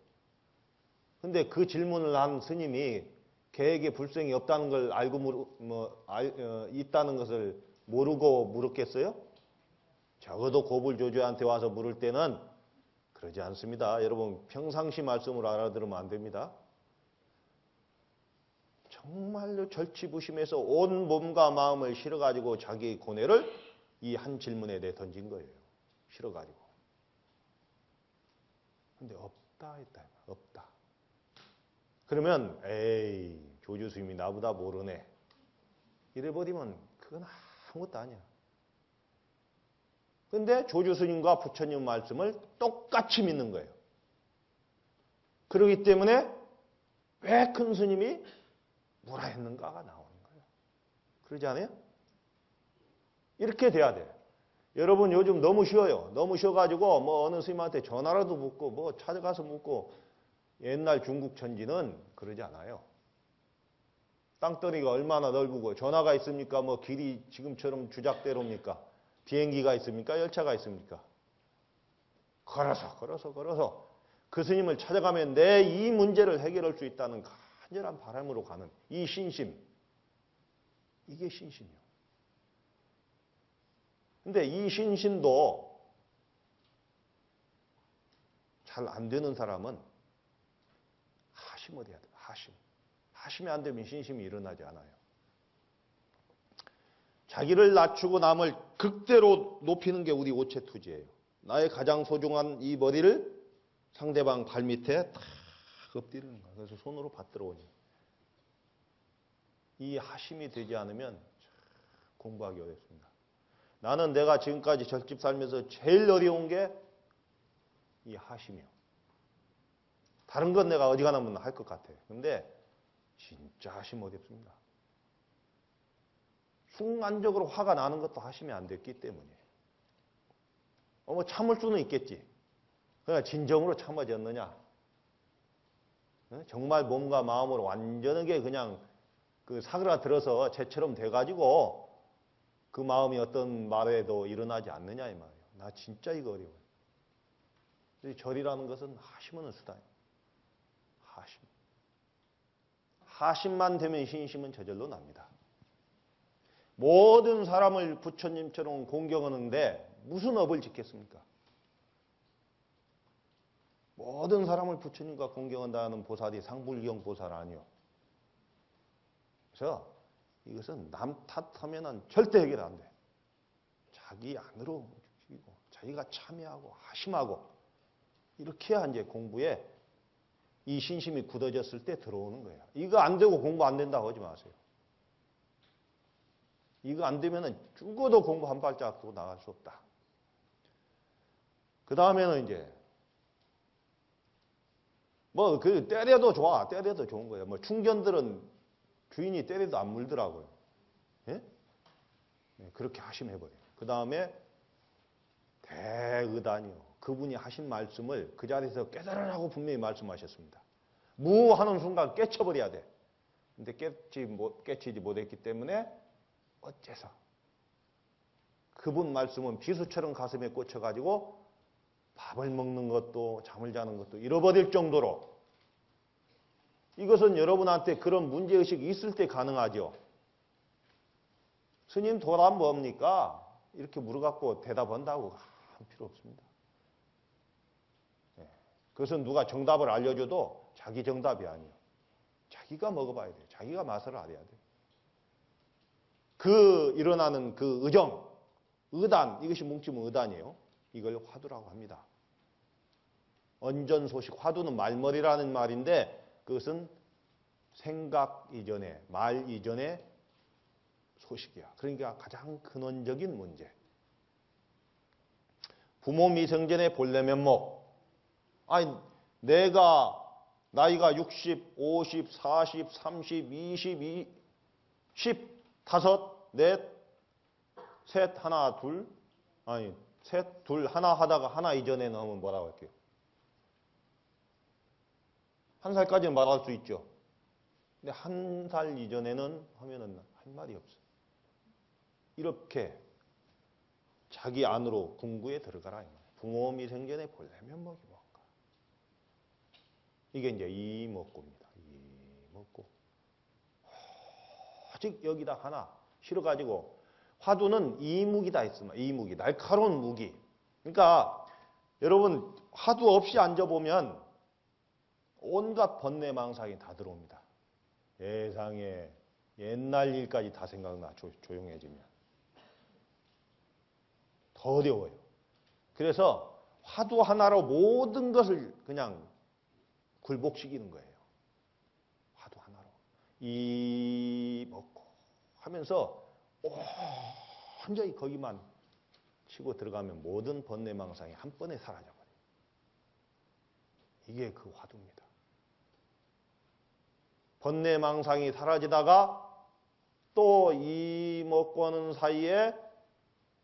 근데 그 질문을 한 스님이 계획에 불성이 없다는 걸 알고 있다는 것을 모르고 물었겠어요? 적어도 고불조주한테 와서 물을 때는 그러지 않습니다. 여러분 평상시 말씀으로 알아들으면 안 됩니다. 정말로 절치부심해서 온 몸과 마음을 실어가지고 자기 고뇌를 이 한 질문에 내 던진 거예요. 실어가지고. 근데 없다 했다. 없다. 그러면 에이 조주 스님이 나보다 모르네. 이래버리면 그건 아무것도 아니야. 근데 조주 스님과 부처님 말씀을 똑같이 믿는 거예요. 그렇기 때문에 왜 큰 스님이 뭐라 했는가가 나오는 거예요. 그러지 않아요? 이렇게 돼야 돼요. 여러분 요즘 너무 쉬워요. 너무 쉬워가지고 뭐 어느 스님한테 전화라도 묻고 뭐 찾아가서 묻고 옛날 중국 천지는 그러지 않아요. 땅덩이가 얼마나 넓고 전화가 있습니까? 뭐 길이 지금처럼 주작대로입니까? 비행기가 있습니까? 열차가 있습니까? 걸어서 그 스님을 찾아가면 내 이 문제를 해결할 수 있다는 간절한 바람으로 가는 이 신심. 이게 신심이요. 근데 이 신심도 잘 안 되는 사람은 하심을 해야 돼요. 하심. 하심이 안 되면 신심이 일어나지 않아요. 자기를 낮추고 남을 극대로 높이는 게 우리 오체투지예요. 나의 가장 소중한 이 머리를 상대방 발밑에 탁 엎드리는 거예요. 그래서 손으로 받들어 오니. 이 하심이 되지 않으면 공부하기 어렵습니다. 나는 내가 지금까지 절집 살면서 제일 어려운 게 이 하심이요. 다른 건 내가 어지간하면 할 것 같아요. 근데 진짜 하심 어렵습니다. 순간적으로 화가 나는 것도 하심이 안 됐기 때문이에요. 뭐 참을 수는 있겠지. 그러나 진정으로 참아졌느냐? 정말 몸과 마음으로 완전하게 그냥 그 사그라들어서 쟤처럼 돼가지고 그 마음이 어떤 말에도 일어나지 않느냐 이 말이에요. 나 진짜 이거 어려워요. 절이라는 것은 하심은 수단이에요. 하심. 하심만 되면 신심은 저절로 납니다. 모든 사람을 부처님처럼 공경하는데 무슨 업을 짓겠습니까? 모든 사람을 부처님과 공경한다는 보살이 상불경 보살 아니요. 그래서 이것은 남 탓하면 절대 해결 안 돼. 자기 안으로 움직이고 자기가 참여하고 하심하고 이렇게 해야 이제 공부에 이 신심이 굳어졌을 때 들어오는 거예요. 이거 안 되고 공부 안 된다고 하지 마세요. 이거 안 되면은 죽어도 공부 한 발짝 앞으로 나갈 수 없다. 그 다음에는 이제 뭐 그 때려도 좋아. 때려도 좋은 거예요. 뭐 충견들은 주인이 때려도 안 물더라고요. 예? 네, 그렇게 하심해버려요. 그 다음에 대의단이요. 그분이 하신 말씀을 그 자리에서 깨달으라고 분명히 말씀하셨습니다. 무 하는 순간 깨쳐버려야 돼. 근데 깨치지 못했기 때문에 어째서 그분 말씀은 비수처럼 가슴에 꽂혀가지고 밥을 먹는 것도 잠을 자는 것도 잃어버릴 정도로 이것은 여러분한테 그런 문제의식이 있을 때 가능하죠. 스님 도란 뭡니까? 이렇게 물어갖고 대답한다고 할 필요 없습니다. 그것은 누가 정답을 알려줘도 자기 정답이 아니에요. 자기가 먹어봐야 돼요. 자기가 맛을 알아야 돼요. 그 일어나는 그 의정, 의단, 이것이 뭉치면 의단이에요. 이걸 화두라고 합니다. 언전소식, 화두는 말머리라는 말인데 그것은 생각 이전에, 말 이전에 소식이야. 그러니까 가장 근원적인 문제. 부모 미성전의 본래 면목. 아니, 내가 나이가 60, 50, 40, 30, 20, 10, 5, 넷, 셋, 하나, 둘, 아니, 셋, 둘, 하나 하다가 하나 이전에 넣으면 뭐라고 할게요? 1살까지는 말할 수 있죠. 근데 1살 이전에는 하면은 할 말이 없어요. 이렇게 자기 안으로 궁구에 들어가라. 부모 미생전의 본래 면목이 뭔가. 이게 이제 이목구입니다. 이목구. 오직 여기다 하나 실어가지고 화두는 이무기다 했습니다. 이무기. 날카로운 무기. 그러니까 여러분 화두 없이 앉아보면 온갖 번뇌망상이 다 들어옵니다. 세상에 옛날 일까지 다 생각나. 조용해지면. 더 어려워요. 그래서 화두 하나로 모든 것을 그냥 굴복시키는 거예요. 화두 하나로. 이 먹고 하면서 완전히 거기만 치고 들어가면 모든 번뇌망상이 한 번에 사라져버려요. 이게 그 화두입니다. 번뇌망상이 사라지다가 또 이 먹고 하는 사이에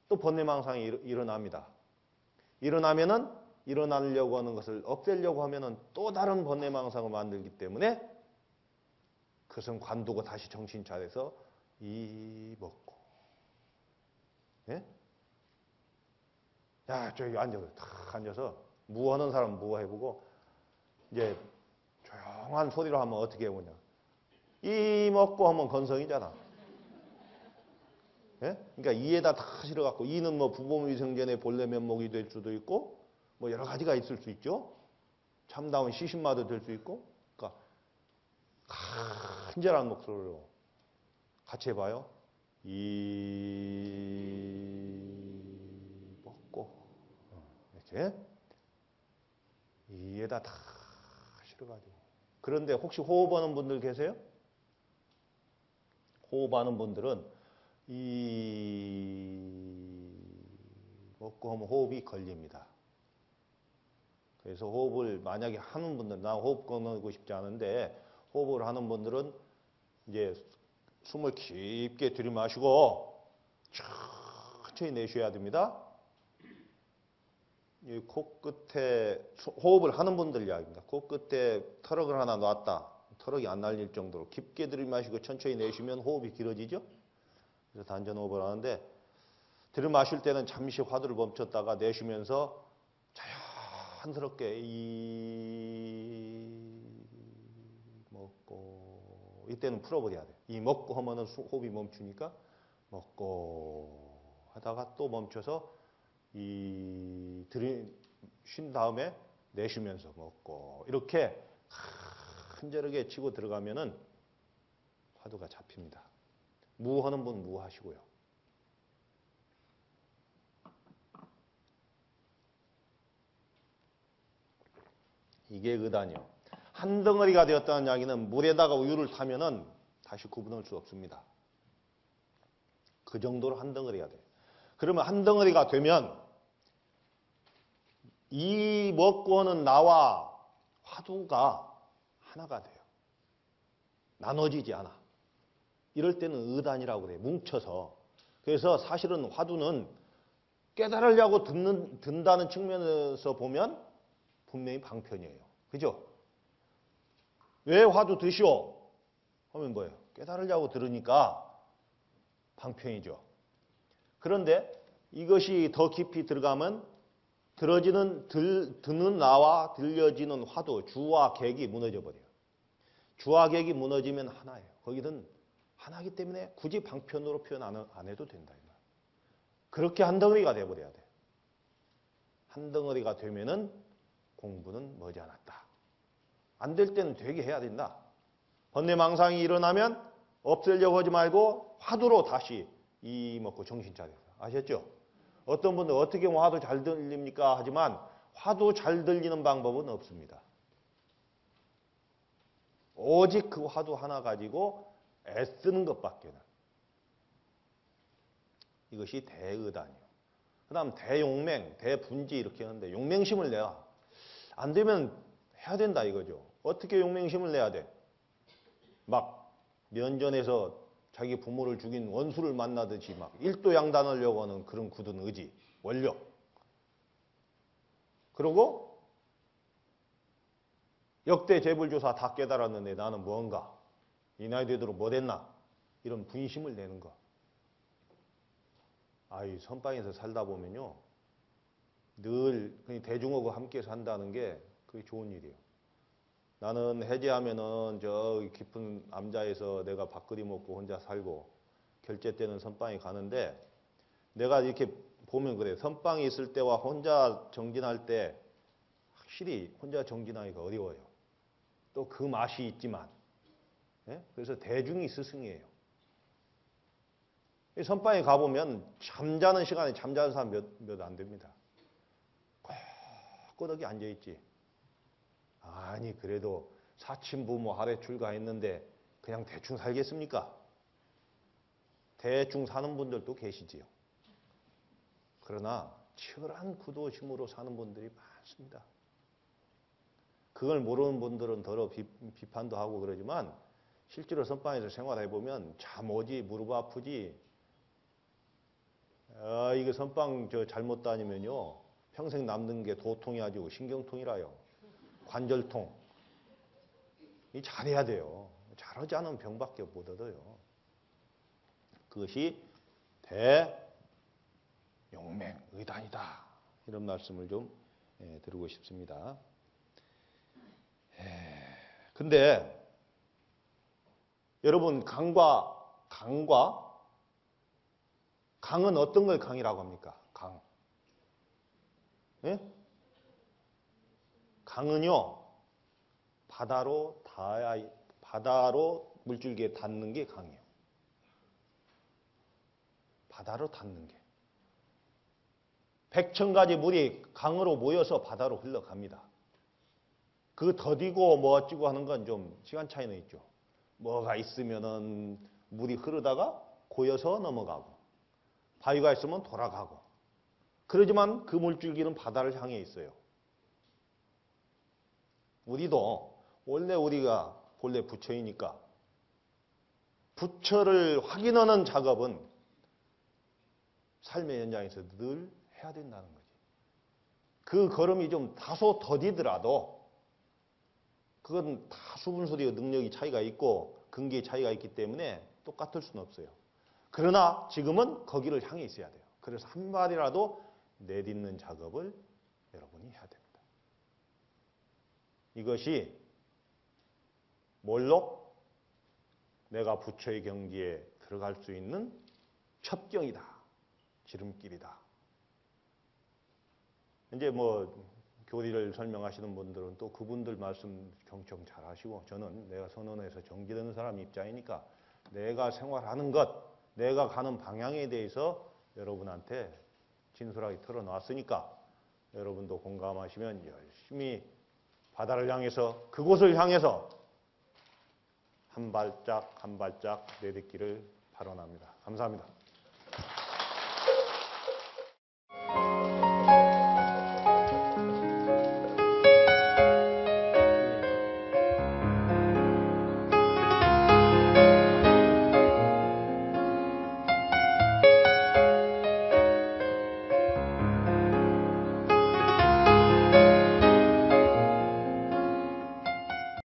또 번뇌망상이 일어납니다. 일어나면은 일어나려고 하는 것을 없애려고 하면은 또 다른 번뇌망상을 만들기 때문에 그것은 관두고 다시 정신 차려서 이 먹고. 예? 야, 저기 앉아서 탁 앉아서 무하는 사람 무 해보고 이제 조용한 소리로 하면 어떻게 해보냐. 이 먹고 하면 건성이잖아. 예? 그러니까 이에다 다 실어갖고 이는 뭐 부모미성전의 본래 면목이 될 수도 있고 뭐 여러 가지가 있을 수 있죠. 참다운 시신마도 될 수 있고. 그러니까 간절한 목소리로 같이 해봐요. 이 먹고 이렇게 이에다 다 실어가지고. 그런데 혹시 호흡하는 분들 계세요? 호흡하는 분들은 이 먹고 하면 호흡이 걸립니다. 그래서 호흡을 만약에 하는 분들, 나 호흡 끊고 싶지 않은데 호흡을 하는 분들은 이제 숨을 깊게 들이마시고 천천히 내쉬어야 됩니다. 이 코끝에 호흡을 하는 분들 이야기입니다. 코끝에 터럭을 하나 놨다. 터럭이 안 날릴 정도로 깊게 들이마시고 천천히 내쉬면 호흡이 길어지죠. 그래서 단전 호흡을 하는데 들이마실 때는 잠시 화두를 멈췄다가 내쉬면서 자연스럽게 이 먹고 이때는 풀어버려야 돼요. 이 먹고 하면은 호흡이 멈추니까 먹고 하다가 또 멈춰서 이 쉰 다음에 내쉬면서 먹고 이렇게 간절하게 치고 들어가면은 화두가 잡힙니다. 무하는 분 무하시고요. 이게 의단이요. 한 덩어리가 되었다는 이야기는 물에다가 우유를 타면은 다시 구분할 수 없습니다. 그 정도로 한 덩어리가 돼요. 그러면 한 덩어리가 되면 이 먹고 하는 나와 화두가 하나가 돼요. 나눠지지 않아. 이럴 때는 의단이라고 그래요. 뭉쳐서. 그래서 사실은 화두는 깨달으려고 든다는 측면에서 보면 분명히 방편이에요. 그죠? 왜 화두 드시오? 하면 뭐예요? 깨달으려고 들으니까 방편이죠. 그런데 이것이 더 깊이 들어가면 드는 나와 들려지는 화두, 주와 객이 무너져 버려요. 주와 객이 무너지면 하나예요. 거기는 하나이기 때문에 굳이 방편으로 표현 안 해도 된다. 그렇게 한 덩어리가 돼버려야 돼. 한 덩어리가 되면은 공부는 머지않았다. 안 될 때는 되게 해야 된다. 번뇌망상이 일어나면 없애려고 하지 말고 화두로 다시 이 먹고 정신 차려요. 아셨죠? 어떤 분들 어떻게 화두 잘 들립니까? 하지만 화두 잘 들리는 방법은 없습니다. 오직 그 화두 하나 가지고 애쓰는 것밖에는. 이것이 대의단이요. 그 다음 대용맹, 대분지 이렇게 하는데 용맹심을 내야. 안 되면 해야 된다 이거죠. 어떻게 용맹심을 내야 돼? 막 면전에서 자기 부모를 죽인 원수를 만나듯이 막 일도양단하려고 하는 그런 굳은 의지, 원력. 그리고 역대 재벌조사 다 깨달았는데 나는 뭔가 이 나이 되도록 못했나 이런 분심을 내는 거. 이 선방에서 살다 보면요 늘 대중하고 함께 산다는 게 그게 좋은 일이에요. 나는 해제하면은 저 깊은 암자에서 내가 밥그리 먹고 혼자 살고 결제 때는 선방에 가는데 내가 이렇게 보면 그래. 선방에 있을 때와 혼자 정진할 때 확실히 혼자 정진하기가 어려워요. 또 그 맛이 있지만. 예? 그래서 대중이 스승이에요. 선방에 가보면 잠자는 시간에 잠자는 사람 몇 안 됩니다. 꼬덕이 앉아있지. 아니 그래도 사친부모 하래 출가했는데 그냥 대충 살겠습니까? 대충 사는 분들도 계시지요. 그러나 치열한 구도심으로 사는 분들이 많습니다. 그걸 모르는 분들은 더러 비판도 하고 그러지만 실제로 선방에서 생활해보면 잠 오지 무릎 아프지 이거 선방 잘못 다니면요 평생 남는 게 도통이 아니고 신경통이라요. 관절통. 이 잘해야 돼요. 잘하지 않으면 병밖에 못 얻어요. 그것이 대용맹의단이다. 이런 말씀을 좀 드리고 싶습니다. 근데 여러분 강은 어떤 걸 강이라고 합니까? 강. 예? 강은요. 바다로 물줄기에 닿는 게 강이에요. 바다로 닿는 게. 100,000가지 물이 강으로 모여서 바다로 흘러갑니다. 그 더디고 뭐 어찌고 하는 건 좀 시간 차이는 있죠. 뭐가 있으면은 물이 흐르다가 고여서 넘어가고 바위가 있으면 돌아가고 그러지만 그 물줄기는 바다를 향해 있어요. 우리도 원래 우리가 본래 부처이니까 부처를 확인하는 작업은 삶의 현장에서 늘 해야 된다는 거지. 그 걸음이 좀 다소 더디더라도 그건 다 수분소리의 능력이 차이가 있고 근기의 차이가 있기 때문에 똑같을 수는 없어요. 그러나 지금은 거기를 향해 있어야 돼요. 그래서 한 발이라도 내딛는 작업을 여러분이 해야 됩니다. 이것이 몰록 내가 부처의 경지에 들어갈 수 있는 첩경이다. 지름길이다. 이제 뭐 교리를 설명하시는 분들은 또 그분들 말씀 경청 잘 하시고 저는 내가 선언해서 정지되는 사람 입장이니까 내가 생활하는 것, 내가 가는 방향에 대해서 여러분한테 진솔하게 털어놨으니까 여러분도 공감하시면 열심히 바다를 향해서 그곳을 향해서 한 발짝 한 발짝 내딛기를 바라옵니다. 감사합니다.